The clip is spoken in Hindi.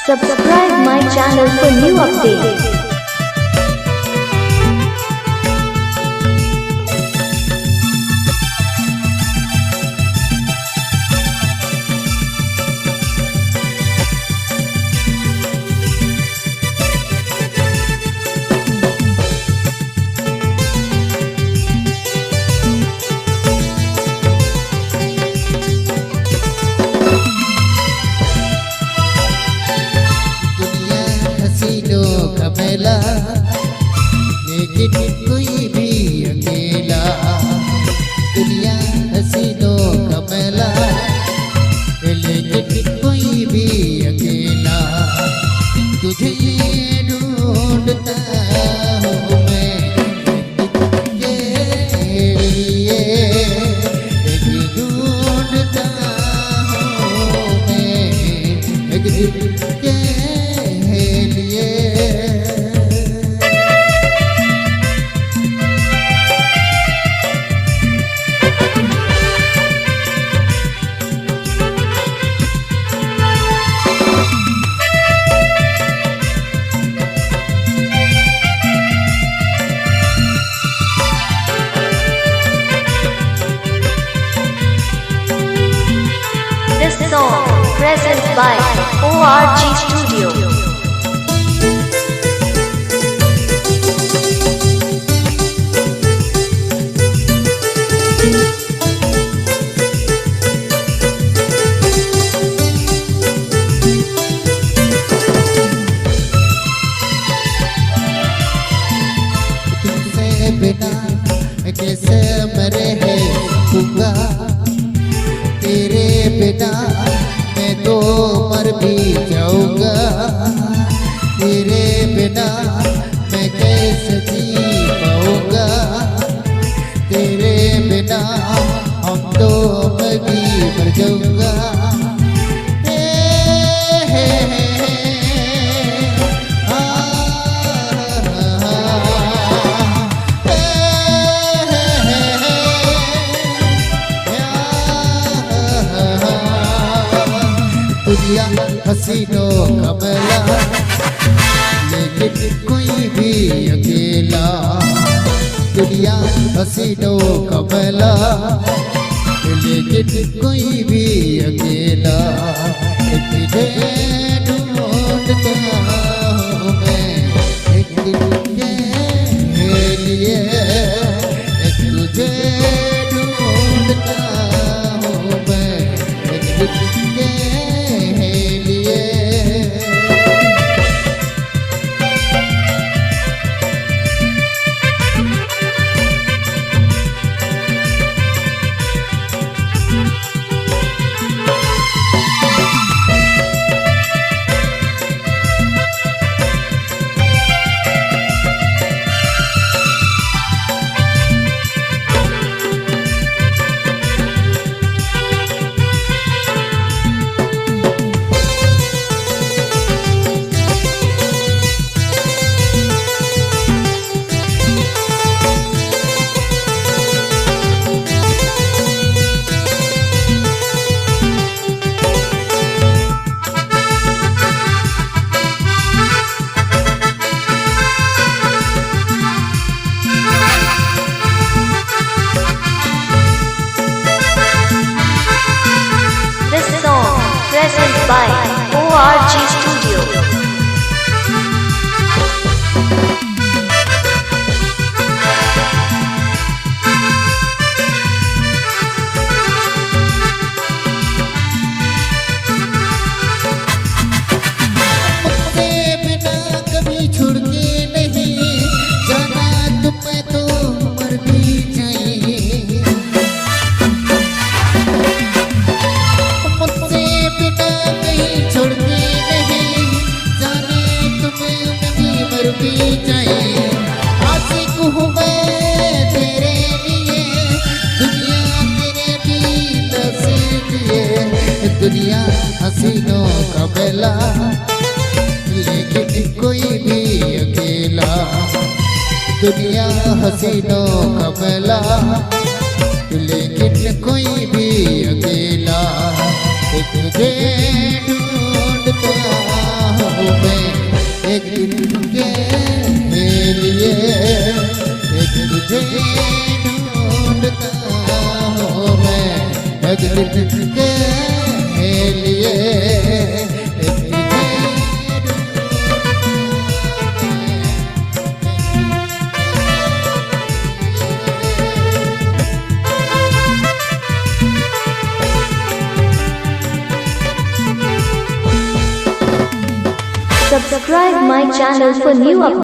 Subscribe my channel for new updates. लेकिन कोई भी अकेला, दुनिया हसीनों का मेला, लेकिन कोई भी अकेला। तुझे ढूंढता हूँ मैं के लिए, ढूंढता हूँ मैं के लिए। This song presents by ORG Studio. तुमसे बिना कैसे मरे हैं दूंगा, तेरे बिना मैं तो मर भी जाऊंगा। तेरे बिना मैं कैसे जी पाऊंगा, तेरे बिना हम तो मैं भी मर जाऊंगा। दुनिया हसीनों का मेला, लेकिन कोई भी अकेला। दुनिया हसीनों का मेला, लेकिन कोई भी अकेला। तुझे ढूंढता हूँ मैं एक दिन के लिए, तुझे ढूंढता हूँ मैं एक दिन के लिए। Presents by ORG Studio. तेरे बिना कभी छोड़ के नहीं जाना, तुम्हें तो मर भी जाएंगे। मुझसे बिना कहीं छोड़ के नहीं जाने, तुम्हें नहीं मर भी जाए। आशिक हूँ मैं तेरे लिए, दुनिया तेरे भी नसीब लिए। दुनिया हसीनों का मेला, लेकिन कोई भी अकेला। दुनिया हसीनों का मेला, लेकिन कोई भी अकेला। तुझे ढूंढता हूँ मैं एक दिन के लिए, एक तुझे ढूंढता हूँ मैं एक दिन के लिए, एक तुझे Subscribe my channel for new updates.